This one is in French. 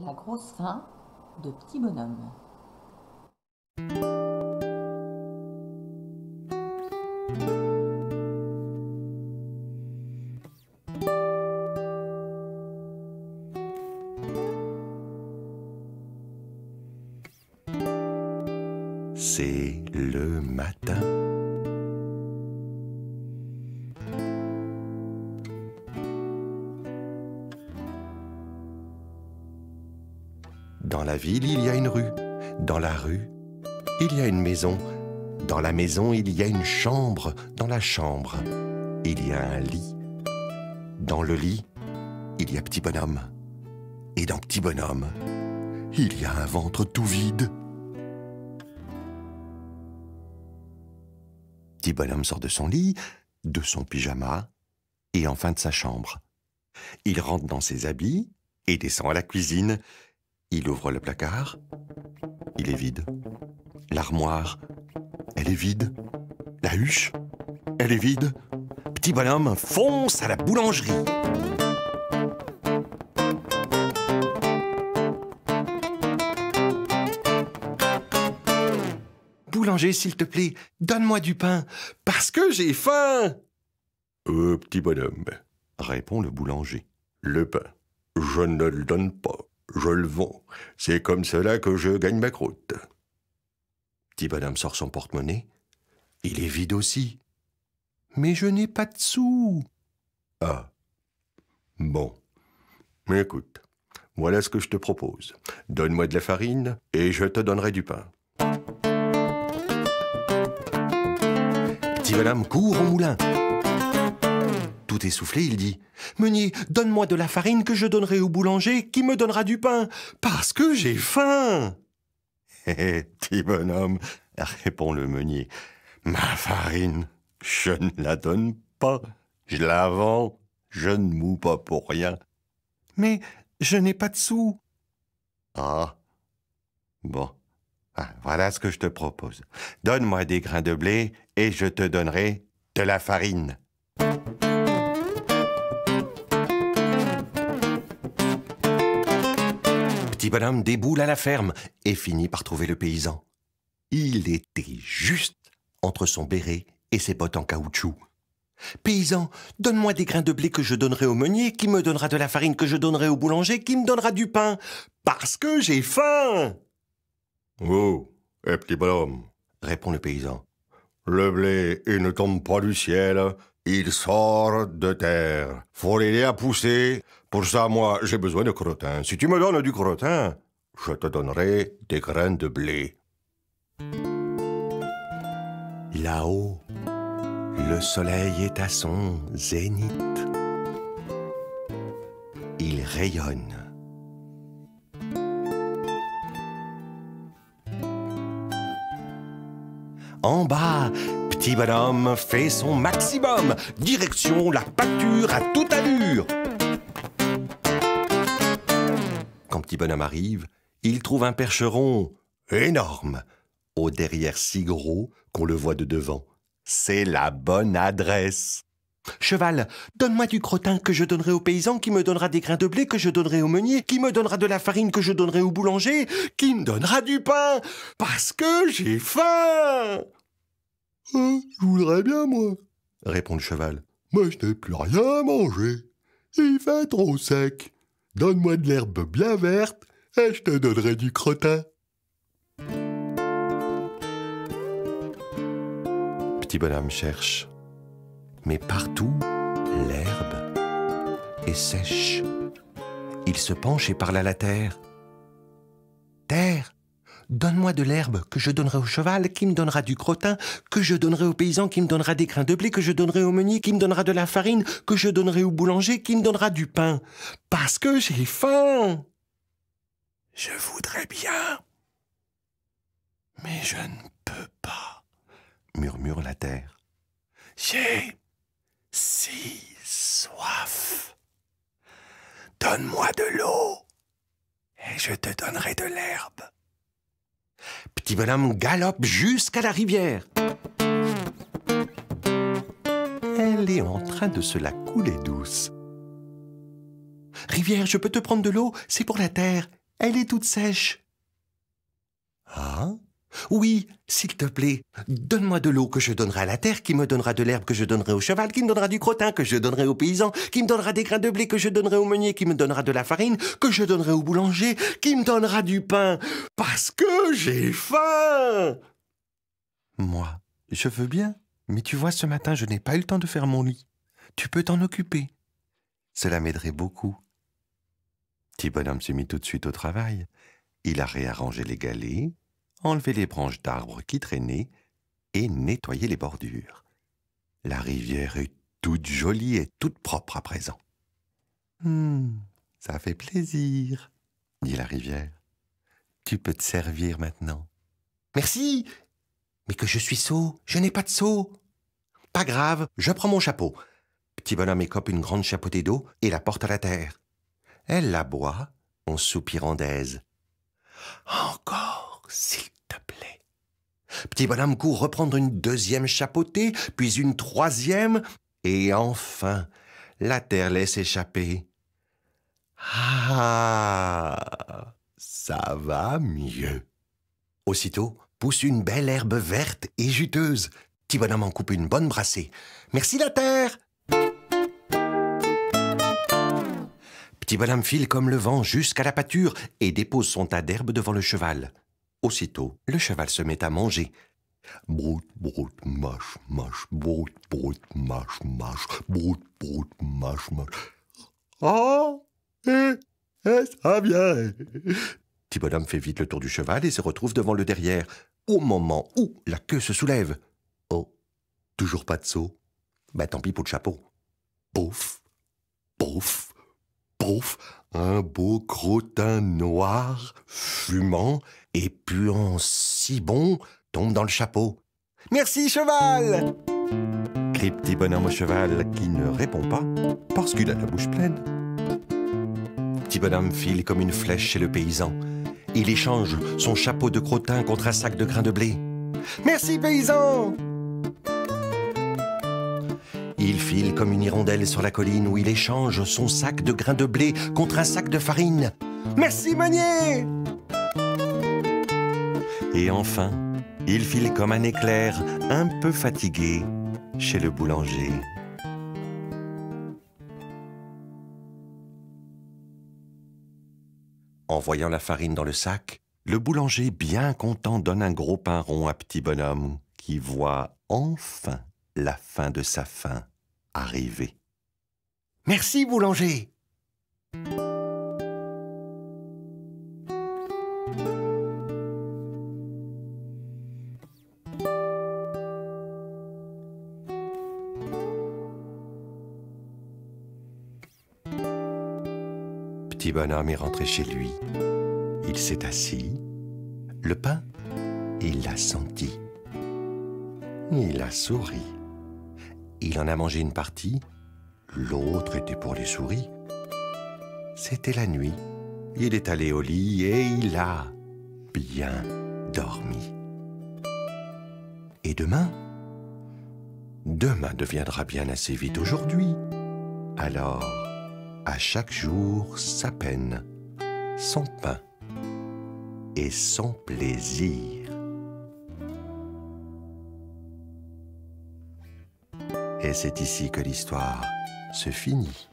La grosse faim de Petit Bonhomme. C'est le matin. Dans la ville, il y a une rue. Dans la rue, il y a une maison. Dans la maison, il y a une chambre. Dans la chambre, il y a un lit. Dans le lit, il y a Petit Bonhomme. Et dans Petit Bonhomme, il y a un ventre tout vide. Petit Bonhomme sort de son lit, de son pyjama et enfin de sa chambre. Il rentre dans ses habits et descend à la cuisine. Il ouvre le placard. Il est vide. L'armoire, elle est vide. La huche, elle est vide. Petit Bonhomme fonce à la boulangerie. Boulanger, s'il te plaît, donne-moi du pain, parce que j'ai faim. Petit Bonhomme, répond le boulanger. Le pain, je ne le donne pas, je le vends. C'est comme cela que je gagne ma croûte. Petit Bonhomme sort son porte-monnaie. Il est vide aussi. Mais je n'ai pas de sous. Ah, bon. Mais écoute, voilà ce que je te propose. Donne-moi de la farine et je te donnerai du pain. Petit Bonhomme court au moulin. Tout essoufflé, il dit « Meunier, donne-moi de la farine que je donnerai au boulanger qui me donnera du pain, parce que j'ai faim !» Hé, Petit Bonhomme, répond le meunier, « Ma farine, je ne la donne pas, je la vends, je ne moue pas pour rien. Mais je n'ai pas de sous. » Ah, bon. Voilà ce que je te propose. Donne-moi des grains de blé et je te donnerai de la farine. Petit Bonhomme déboule à la ferme et finit par trouver le paysan. Il était juste entre son béret et ses bottes en caoutchouc. « Paysan, donne-moi des grains de blé que je donnerai au meunier, qui me donnera de la farine que je donnerai au boulanger, qui me donnera du pain, parce que j'ai faim !»« Oh, Petit Bonhomme, répond le paysan, le blé, il ne tombe pas du ciel, il sort de terre. Faut l'aider à pousser. Pour ça, moi, j'ai besoin de crottin. Si tu me donnes du crottin, je te donnerai des grains de blé. » Là-haut, le soleil est à son zénith. Il rayonne. En bas, Petit Bonhomme fait son maximum. Direction la pâture à toute allure. Quand Petit Bonhomme arrive, il trouve un percheron énorme, au derrière si gros qu'on le voit de devant. C'est la bonne adresse. « Cheval, donne-moi du crottin que je donnerai au paysan, qui me donnera des grains de blé que je donnerai au meunier, qui me donnera de la farine que je donnerai au boulanger, qui me donnera du pain, parce que j'ai faim. »« Je voudrais bien, moi, répond le cheval. Mais je n'ai plus rien à manger. Il fait trop sec. Donne-moi de l'herbe bien verte et je te donnerai du crottin. » Petit Bonhomme cherche. Mais partout, l'herbe est sèche. Il se penche et parle à la terre. « Terre, donne-moi de l'herbe que je donnerai au cheval, qui me donnera du crottin, que je donnerai au paysan, qui me donnera des grains de blé, que je donnerai au meunier, qui me donnera de la farine, que je donnerai au boulanger, qui me donnera du pain, parce que j'ai faim. »« Je voudrais bien, mais je ne peux pas, » murmure la terre. « J'ai si soif. Donne-moi de l'eau et je te donnerai de l'herbe. » Petit Bonhomme galope jusqu'à la rivière. Elle est en train de se la couler douce. « Rivière, je peux te prendre de l'eau, c'est pour la terre. Elle est toute sèche. Ah? Oui, s'il te plaît, donne-moi de l'eau que je donnerai à la terre, qui me donnera de l'herbe que je donnerai au cheval, qui me donnera du crottin que je donnerai aux paysans, qui me donnera des grains de blé que je donnerai au meunier, qui me donnera de la farine que je donnerai au boulanger, qui me donnera du pain, parce que j'ai faim. Moi, je veux bien, mais tu vois, ce matin, je n'ai pas eu le temps de faire mon lit. Tu peux t'en occuper. Cela m'aiderait beaucoup. Petit bonhomme s'est mis tout de suite au travail. Il a réarrangé les galets, enlevé les branches d'arbres qui traînaient et nettoyé les bordures. La rivière est toute jolie et toute propre à présent. Ça fait plaisir, dit la rivière. Tu peux te servir maintenant. Merci, mais que je suis sot, je n'ai pas de seau. Pas grave, je prends mon chapeau. Petit bonhomme écope une grande chapeautée d'eau et la porte à la terre. Elle la boit en soupirant d'aise. Encore, s'il te plaît. Petit bonhomme court reprendre une deuxième chapeautée, puis une troisième, et enfin, la terre laisse échapper. Ah, ça va mieux. Aussitôt, pousse une belle herbe verte et juteuse. Petit bonhomme en coupe une bonne brassée. Merci la terre! Petit bonhomme file comme le vent jusqu'à la pâture et dépose son tas d'herbe devant le cheval. Aussitôt, le cheval se met à manger. Brout, brout, mâche, mâche, brout, brout, mâche, mâche, brout, brout, mâche, mâche. Oh, ça vient. Petit bonhomme fait vite le tour du cheval et se retrouve devant le derrière, au moment où la queue se soulève. Oh, toujours pas de seau. Ben tant pis pour le chapeau. Pouf, pouf, pouf, un beau crottin noir, fumant et puant si bon, tombe dans le chapeau. Merci, cheval! Crie petit bonhomme au cheval qui ne répond pas parce qu'il a la bouche pleine. Petit bonhomme file comme une flèche chez le paysan. Il échange son chapeau de crottin contre un sac de grains de blé. Merci, paysan! Il file comme une hirondelle sur la colline où il échange son sac de grains de blé contre un sac de farine. Merci, meunier! Et enfin, il file comme un éclair, un peu fatigué, chez le boulanger. En voyant la farine dans le sac, le boulanger, bien content, donne un gros pain rond à petit bonhomme qui voit enfin la fin de sa faim arriver. Merci, boulanger! Petit bonhomme est rentré chez lui. Il s'est assis. Le pain, il l'a senti. Il a souri. Il en a mangé une partie. L'autre était pour les souris. C'était la nuit. Il est allé au lit et il a bien dormi. Et demain? Demain deviendra bien assez vite aujourd'hui. Alors, à chaque jour sa peine, son pain et son plaisir. Et c'est ici que l'histoire se finit.